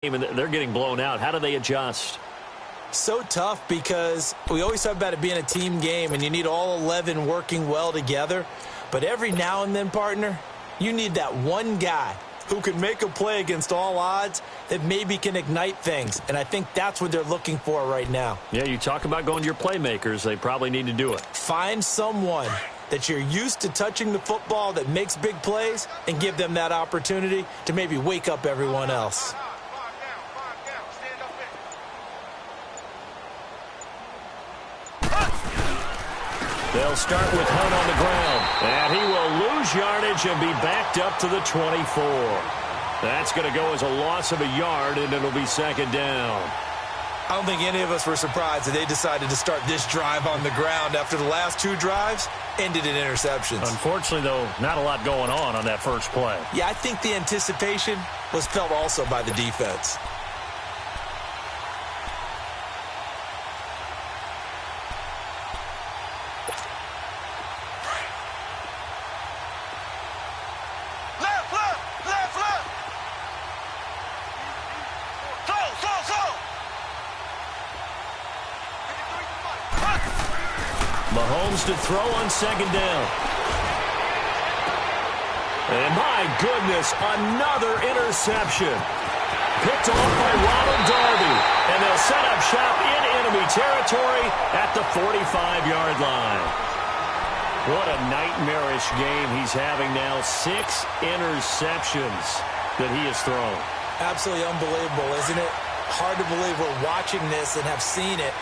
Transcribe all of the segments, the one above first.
And they're getting blown out. How do they adjust? So tough because we always talk about it being a team game and you need all 11 working well together. But every now and then, partner, you need that one guy who can make a play against all odds that maybe can ignite things. And I think that's what they're looking for right now. Yeah, you talk about going to your playmakers. They probably need to do it. Find someone that you're used to touching the football that makes big plays and give them that opportunity to maybe wake up everyone else. They'll start with Hunt on the ground. And he will lose yardage and be backed up to the 24. That's going to go as a loss of a yard, and it'll be second down. I don't think any of us were surprised that they decided to start this drive on the ground after the last two drives ended in interceptions. Unfortunately, though, not a lot going on that first play. Yeah, I think the anticipation was felt also by the defense. Mahomes to throw on second down. And my goodness, another interception. Picked off by Ronald Darby. And they'll set up shop in enemy territory at the 45-yard line. What a nightmarish game he's having now. 6 interceptions that he has thrown. Absolutely unbelievable, isn't it? Hard to believe we're watching this and have seen it.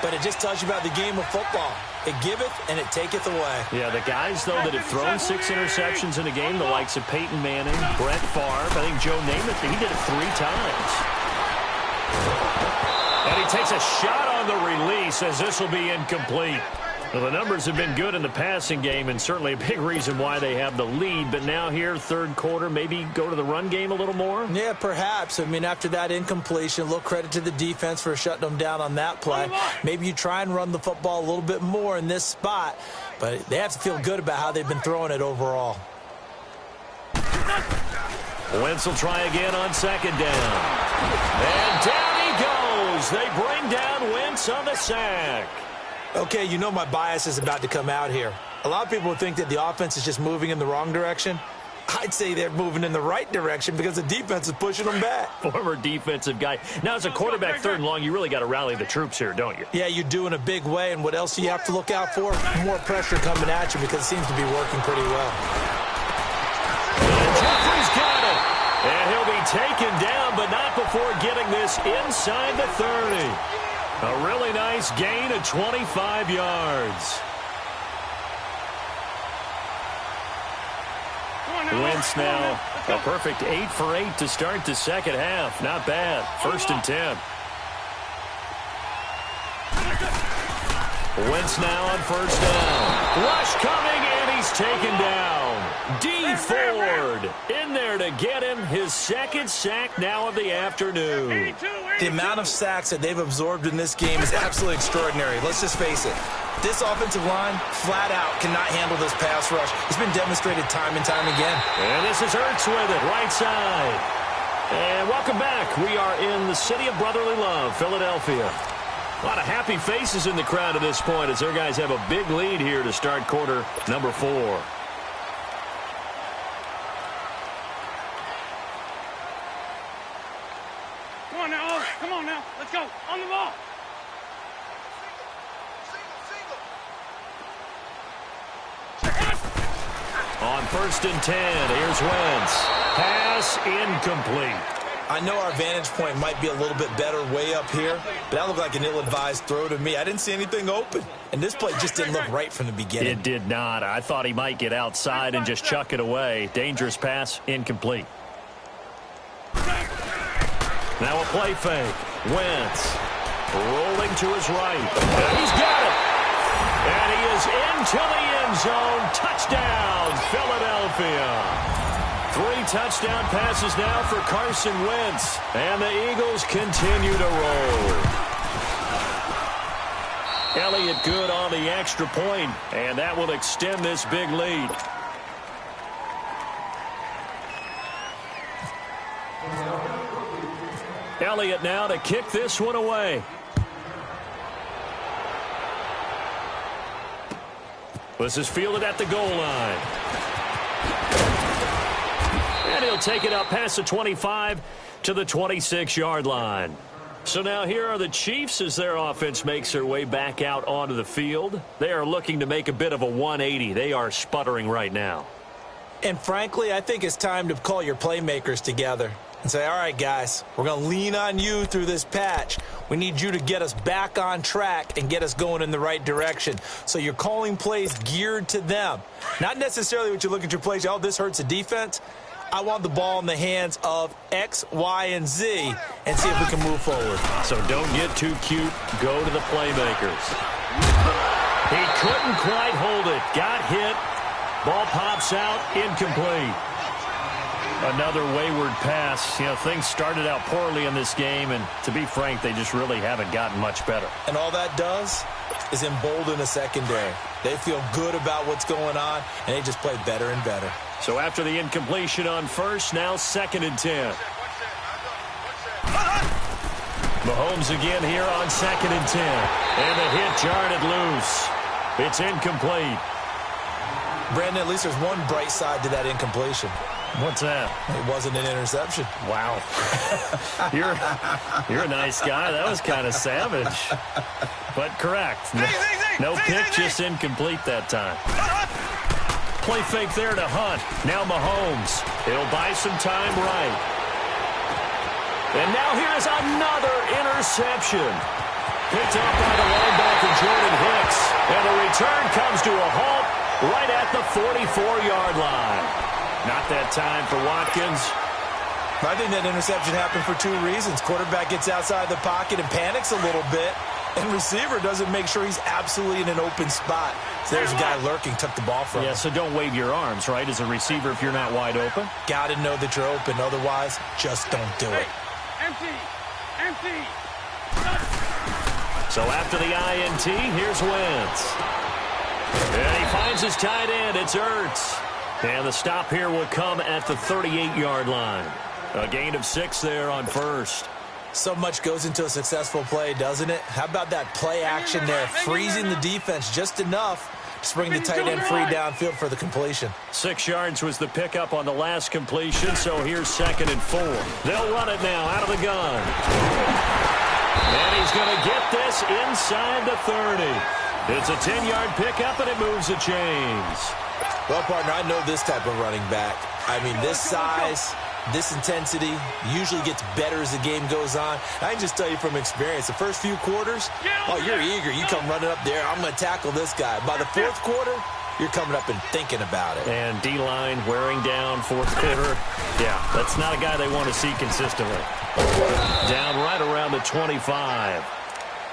But it just tells you about the game of football. It giveth and it taketh away. Yeah, the guys, though, that have thrown 6 interceptions in a game, the likes of Peyton Manning, Brett Favre, I think Joe Namath, he did it 3 times. And he takes a shot on the release as this will be incomplete. Well, the numbers have been good in the passing game and certainly a big reason why they have the lead. But now here, third quarter, maybe go to the run game a little more? Yeah, perhaps. I mean, after that incompletion, a little credit to the defense for shutting them down on that play. Maybe you try and run the football a little bit more in this spot. But they have to feel good about how they've been throwing it overall. Wentz will try again on second down. And down he goes. They bring down Wentz on the sack. Okay, you know my bias is about to come out here. A lot of people would think that the offense is just moving in the wrong direction. I'd say they're moving in the right direction because the defense is pushing them back. Former defensive guy. Now, as a quarterback, third and long, you really got to rally the troops here, don't you? Yeah, you do in a big way. And what else do you have to look out for? More pressure coming at you because it seems to be working pretty well. And Jeffrey's got it. And he'll be taken down, but not before getting this inside the 30. A really nice gain of 25 yards. Wentz now a perfect 8 for 8 to start the second half. Not bad. First and 10. Wentz now on first down. Rush coming, and he's taken down. D. Ford in there to get him his second sack now of the afternoon. The amount of sacks that they've absorbed in this game is absolutely extraordinary. Let's just face it. This offensive line, flat out, cannot handle this pass rush. It's been demonstrated time and time again. And this is Ertz with it, right side. And welcome back. We are in the city of brotherly love, Philadelphia. A lot of happy faces in the crowd at this point as their guys have a big lead here to start quarter number 4. Come on now, come on now. Let's go. On the ball. On first and 10, here's Wentz. Pass incomplete. I know our vantage point might be a little bit better way up here, but that looked like an ill-advised throw to me. I didn't see anything open, and this play just didn't look right from the beginning. It did not. I thought he might get outside and just chuck it away. Dangerous pass, incomplete. Now a play fake. Wentz rolling to his right. And he's got it. And he is into the end zone. Touchdown, Philadelphia. 3 touchdown passes now for Carson Wentz. And the Eagles continue to roll. Elliott good on the extra point, and that will extend this big lead. Elliott now to kick this one away. This is fielded at the goal line. And he'll take it up past the 25 to the 26-yard line. So now here are the Chiefs as their offense makes their way back out onto the field. They are looking to make a bit of a 180. They are sputtering right now. And frankly, I think it's time to call your playmakers together and say, all right, guys, we're going to lean on you through this patch. We need you to get us back on track and get us going in the right direction. So you're calling plays geared to them. Not necessarily what you look at your plays, oh, this hurts the defense. I want the ball in the hands of X, Y, and Z and see if we can move forward. So don't get too cute. Go to the playmakers. He couldn't quite hold it. Got hit. Ball pops out. Incomplete. Another wayward pass. You know, things started out poorly in this game, and to be frank, they just really haven't gotten much better. And all that does is embolden a secondary. They feel good about what's going on, and they just play better and better. So after the incompletion on first, now 2nd and 10. Mahomes again here on 2nd and 10. And the hit jarred it loose. It's incomplete. Brandon, at least there's one bright side to that incompletion. What's that? It wasn't an interception. Wow. You're a nice guy. That was kind of savage. But correct. No pick, just incomplete that time. Play fake there to Hunt. Now Mahomes. He'll buy some time right. And now here's another interception. Picked up by the linebacker Jordan Hicks. And the return comes to a halt right at the 44-yard line. Not that time for Watkins. I think that interception happened for two reasons. Quarterback gets outside the pocket and panics a little bit, and receiver doesn't make sure he's absolutely in an open spot. So there's a guy lurking, took the ball from him. Yeah, so don't wave your arms, right, as a receiver if you're not wide open. Got to know that you're open. Otherwise, just don't do it. Empty. Empty. So after the INT, here's Wentz. And he finds his tight end. It's Ertz. And the stop here will come at the 38-yard line. A gain of 6 there on first. So much goes into a successful play, doesn't it? How about that play action there, freezing the defense just enough to bring the tight end free downfield for the completion. 6 yards was the pickup on the last completion, so here's 2nd and 4. They'll run it now out of the gun. And he's going to get this inside the 30. It's a 10-yard pickup, and it moves the chains. Well, partner, I know this type of running back. I mean, this size, this intensity usually gets better as the game goes on. I can just tell you from experience, the first few quarters, oh, you're eager. You come running up there, I'm going to tackle this guy. By the fourth quarter, you're coming up and thinking about it. And D-line wearing down fourth quarter. Yeah, that's not a guy they want to see consistently. Down right around the 25.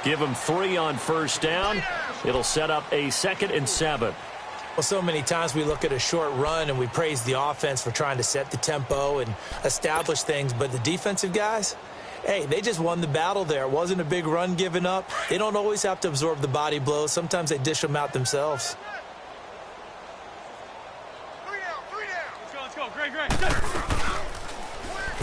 Give him 3 on first down. It'll set up a 2nd and 7. Well, so many times we look at a short run and we praise the offense for trying to set the tempo and establish things, but the defensive guys, hey, they just won the battle there. It wasn't a big run given up. They don't always have to absorb the body blows. Sometimes they dish them out themselves. 3 down. Let's go. Great.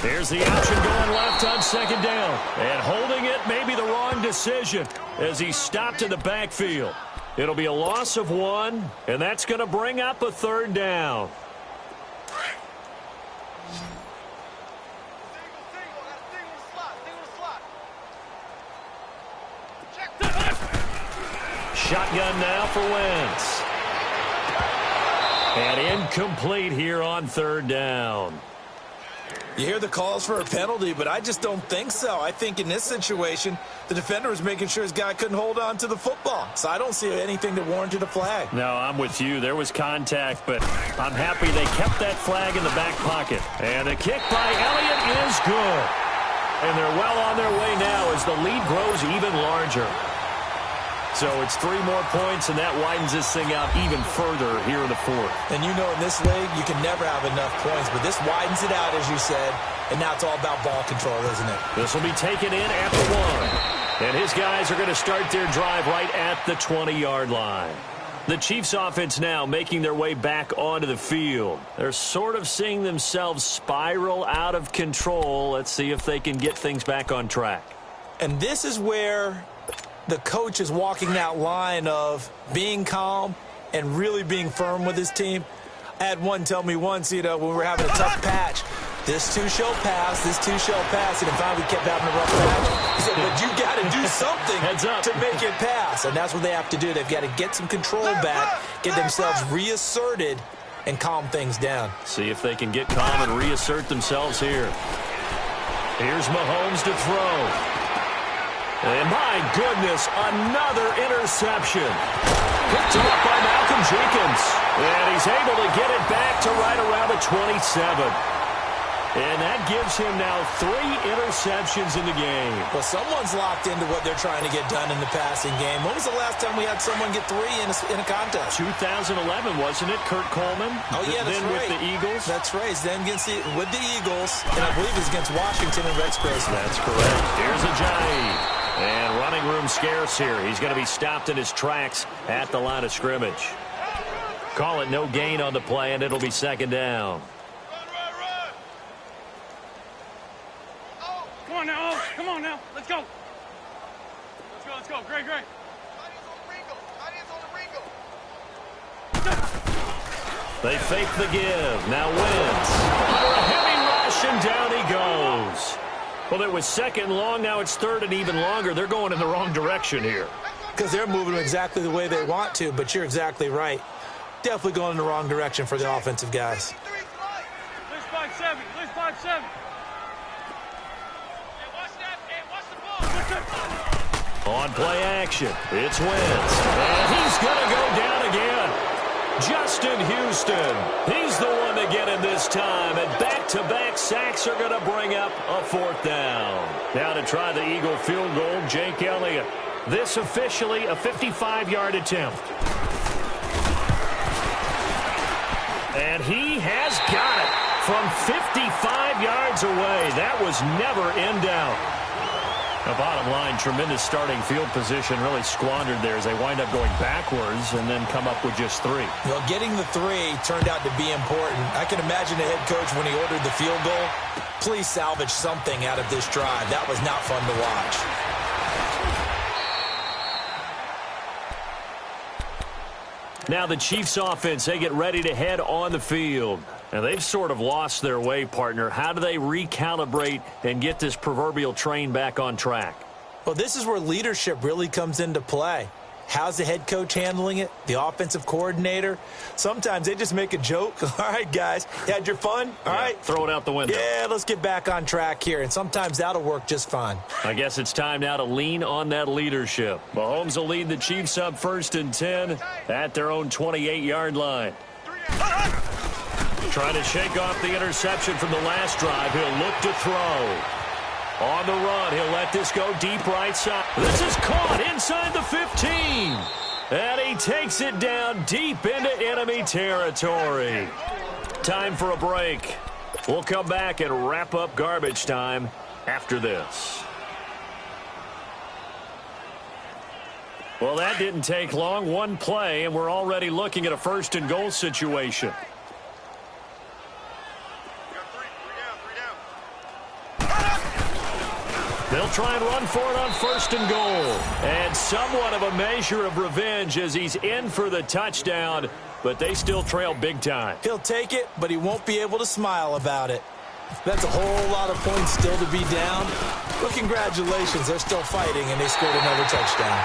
Here's the option going left on 2nd down. And holding it may be the wrong decision as he stopped in the backfield. It'll be a loss of 1, and that's going to bring up a 3rd down. Shotgun now for Wentz. And incomplete here on 3rd down. You hear the calls for a penalty, but I just don't think so. I think in this situation, the defender was making sure his guy couldn't hold on to the football. So I don't see anything that warranted a flag. No, I'm with you. There was contact, but I'm happy they kept that flag in the back pocket. And a kick by Elliott is good. And they're well on their way now as the lead grows even larger. So it's 3 more points, and that widens this thing out even further here in the 4th. And you know in this league, you can never have enough points, but this widens it out, as you said, and now it's all about ball control, isn't it? This will be taken in at the 1. And his guys are going to start their drive right at the 20-yard line. The Chiefs offense now making their way back onto the field. They're sort of seeing themselves spiral out of control. Let's see if they can get things back on track. And this is where the coach is walking that line of being calm and really being firm with his team. I had one tell me once, when we were having a tough patch, this too shall pass, this too shall pass, and finally we kept having a rough patch. He said, but you got to do something to make it pass, and that's what they have to do. They've got to get some control back, get themselves reasserted, and calm things down. See if they can get calm and reassert themselves here. Here's Mahomes to throw. And my goodness, another interception. Picked off by Malcolm Jenkins. And he's able to get it back to right around the 27. And that gives him now 3 interceptions in the game. Well, someone's locked into what they're trying to get done in the passing game. When was the last time we had someone get 3 in a contest? 2011, wasn't it? Kurt Coleman? Oh, yeah, that's then right. With the Eagles? That's right. Then with the Eagles, and I believe it's against Washington and Rex Grossman. That's correct. Here's Ajayi. And running room scarce here. He's going to be stopped in his tracks at the line of scrimmage. Call it no gain on the play, and it'll be second down. Come on now, come on now. Let's go. Let's go. Great. They fake the give. Now Wentz. Under a heavy rush, and down he goes. Well, it was second long. Now it's third and even longer. They're going in the wrong direction here. Because they're moving exactly the way they want to, but you're exactly right. Definitely going in the wrong direction for the offensive guys. There's 5-7. On play action, it's Wentz. And he's going to go down again. Justin Houston, he's the one to get him this time. And back-to-back sacks are going to bring up a 4th down. Now to try the Eagle field goal, Jake Elliott. This officially a 55-yard attempt. And he has got it from 55 yards away. That was never in doubt. The bottom line, tremendous starting field position, really squandered there as they wind up going backwards and then come up with just 3. Well, getting the 3 turned out to be important. I can imagine the head coach when he ordered the field goal, please salvage something out of this drive. That was not fun to watch. Now the Chiefs offense, they get ready to head on the field. Now they've sort of lost their way, partner. How do they recalibrate and get this proverbial train back on track? Well, this is where leadership really comes into play. How's the head coach handling it? The offensive coordinator? Sometimes they just make a joke. All right, guys, you had your fun? All right. Throw it out the window. Yeah, let's get back on track here. And sometimes that'll work just fine. I guess it's time now to lean on that leadership. Mahomes will lead the Chiefs up 1st and 10 at their own 28-yard line. Trying to shake off the interception from the last drive. He'll look to throw. On the run, he'll let this go deep right side. This is caught inside the 15. And he takes it down deep into enemy territory. Time for a break. We'll come back and wrap up garbage time after this. Well, that didn't take long. One play, and we're already looking at a 1st and goal situation. They'll try and run for it on 1st and goal. And somewhat of a measure of revenge as he's in for the touchdown, but they still trail big time. He'll take it, but he won't be able to smile about it. That's a whole lot of points still to be down. But congratulations, they're still fighting, and they scored another touchdown.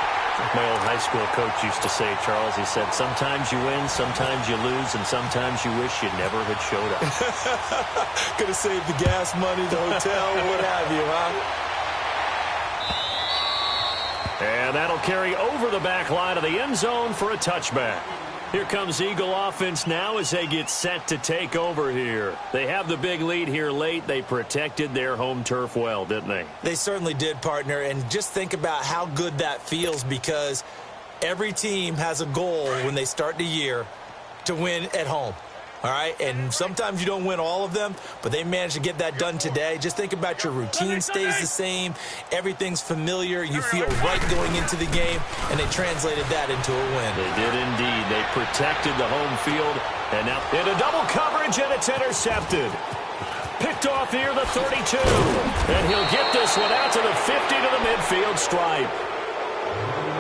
My old high school coach used to say, Charles, he said, sometimes you win, sometimes you lose, and sometimes you wish you never had showed up. Could have saved the gas money, the hotel, what have you, huh? And that'll carry over the back line of the end zone for a touchback. Here comes Eagle offense now as they get set to take over here. They have the big lead here late. They protected their home turf well, didn't they? They certainly did, partner. And just think about how good that feels, because every team has a goal when they start the year to win at home. All right, and sometimes you don't win all of them, but they managed to get that done today. Just think about your routine stays the same. Everything's familiar. You feel right going into the game, and they translated that into a win. They did indeed. They protected the home field, and now into double coverage, and it's intercepted. Picked off near the 32, and he'll get this one out to the 50 to the midfield stripe.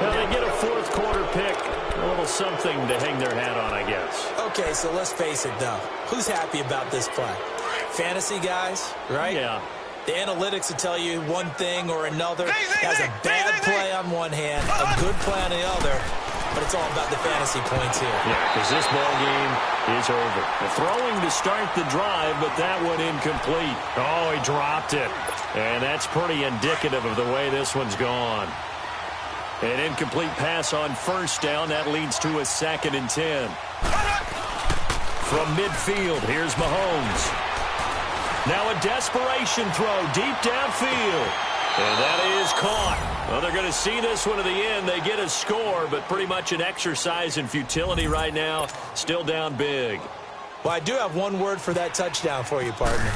Now they get a fourth quarter pick. A little something to hang their hat on, I guess. Okay, so let's face it, though. Who's happy about this play? Fantasy guys, right? Yeah. The analytics will tell you one thing or another. Has a bad play on one hand, a good play on the other, but it's all about the fantasy points here. Yeah, because this ball game is over. The throwing to start the drive, but that one incomplete. Oh, he dropped it. And that's pretty indicative of the way this one's gone. An incomplete pass on first down. That leads to a 2nd and 10. From midfield, here's Mahomes. Now a desperation throw deep downfield. And that is caught. Well, they're going to see this one to the end. They get a score, but pretty much an exercise in futility right now. Still down big. Well, I do have one word for that touchdown for you, partner.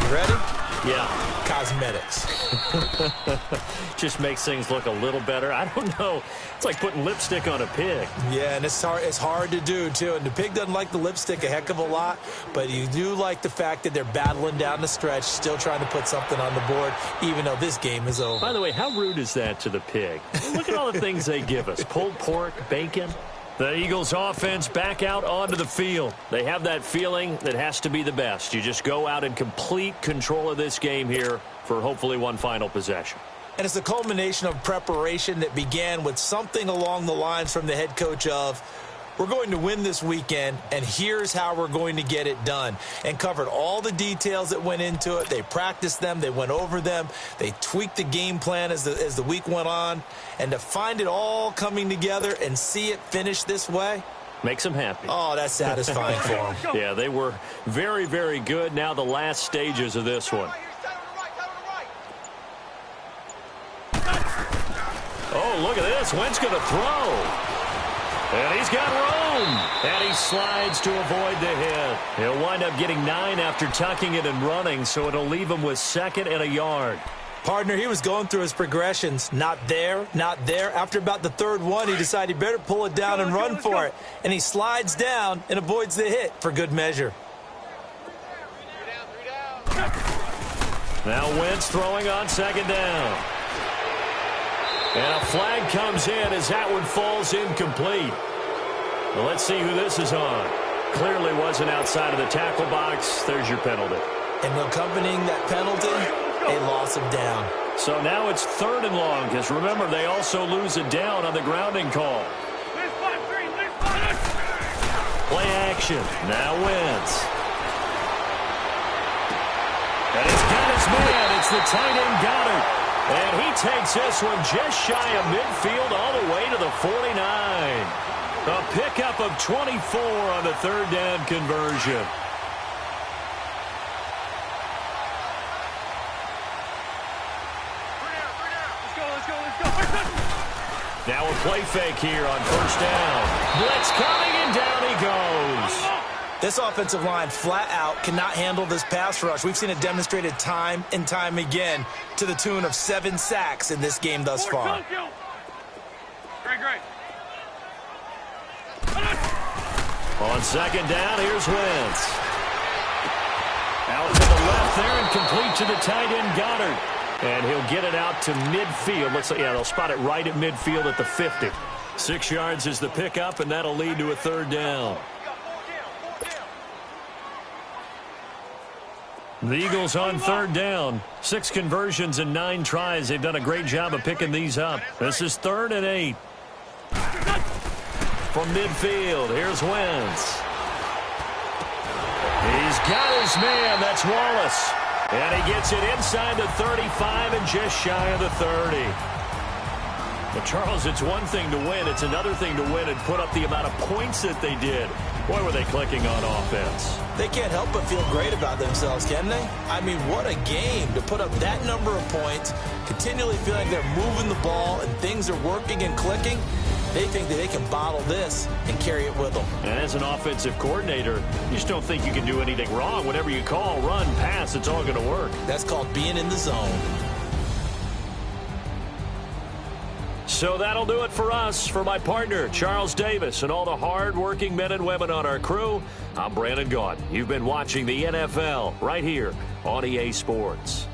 You ready? Yeah. Cosmetics. Just makes things look a little better. I don't know. It's like putting lipstick on a pig. Yeah, and it's hard to do, too. And the pig doesn't like the lipstick a heck of a lot, but you do like the fact that they're battling down the stretch, still trying to put something on the board, even though this game is over. By the way, how rude is that to the pig? Look at all the things they give us. Pulled pork, bacon. The Eagles offense back out onto the field. They have that feeling that has to be the best. You just go out in complete control of this game here for hopefully one final possession. And it's a culmination of preparation that began with something along the lines from the head coach of, we're going to win this weekend, and here's how we're going to get it done. And covered all the details that went into it. They practiced them. They went over them. They tweaked the game plan as the week went on. And to find it all coming together and see it finish this way, makes them happy. Oh, that's satisfying for them. Yeah, they were very, very good. Now the last stages of this one. Oh, look at this. Wentz going to throw. And he's got room. And he slides to avoid the hit. He'll wind up getting 9 after tucking it and running, so it'll leave him with 2nd and a yard. Partner, he was going through his progressions. Not there, not there. After about the 3rd one, he decided he better pull it down and run for it. And he slides down and avoids the hit for good measure. Now Wentz throwing on 2nd down. And a flag comes in as that one falls incomplete. Well, let's see who this is on. Clearly wasn't outside of the tackle box. There's your penalty. And accompanying that penalty, a loss of down. So now it's 3rd and long, because remember, they also lose a down on the grounding call. Play action. Now Wentz. And he's got his man. It's the tight end Goddard. And he takes this one just shy of midfield all the way to the 49. A pickup of 24 on the 3rd down conversion. Let's go. Now a play fake here on 1st down. Blitz coming, and down he goes. This offensive line flat out cannot handle this pass rush. We've seen it demonstrated time and time again to the tune of 7 sacks in this game thus far. Great. On 2nd down, here's Wentz. Out to the left there and complete to the tight end Goddard. And he'll get it out to midfield. Looks like, yeah, they'll spot it right at midfield at the 50. 6 yards is the pickup, and that'll lead to a 3rd down. The Eagles on 3rd down. 6 conversions and 9 tries. They've done a great job of picking these up. This is 3rd and 8. From midfield, here's Wentz. He's got his man. That's Wallace. And he gets it inside the 35 and just shy of the 30. But, Charles, it's one thing to win. It's another thing to win and put up the amount of points that they did. Boy, were they clicking on offense. They can't help but feel great about themselves, can they? I mean, what a game to put up that number of points, continually feeling like they're moving the ball and things are working and clicking. They think that they can bottle this and carry it with them. And as an offensive coordinator, you just don't think you can do anything wrong. Whatever you call, run, pass, it's all going to work. That's called being in the zone. So that'll do it for us. For my partner, Charles Davis, and all the hard-working men and women on our crew, I'm Brandon Gaudin. You've been watching the NFL right here on EA Sports.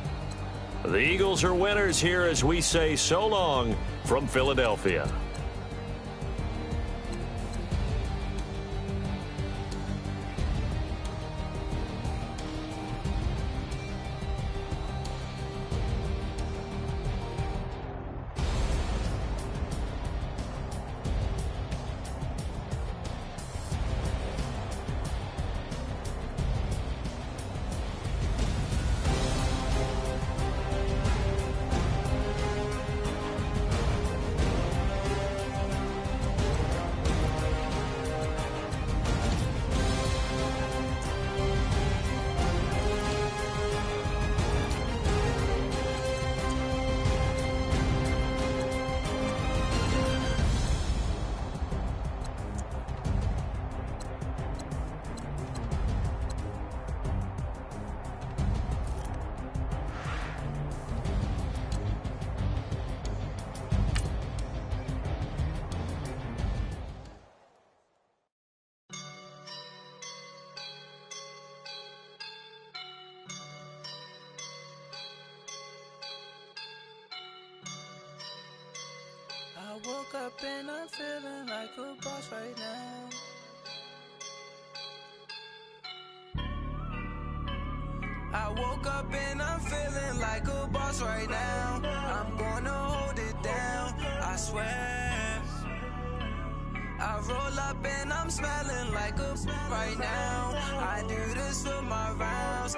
The Eagles are winners here as we say so long from Philadelphia. I woke up and I'm feeling like a boss right now. I woke up and I'm feeling like a boss right now. I'm gonna hold it down, I swear. I roll up and I'm smelling like a right now. I do this for my rounds,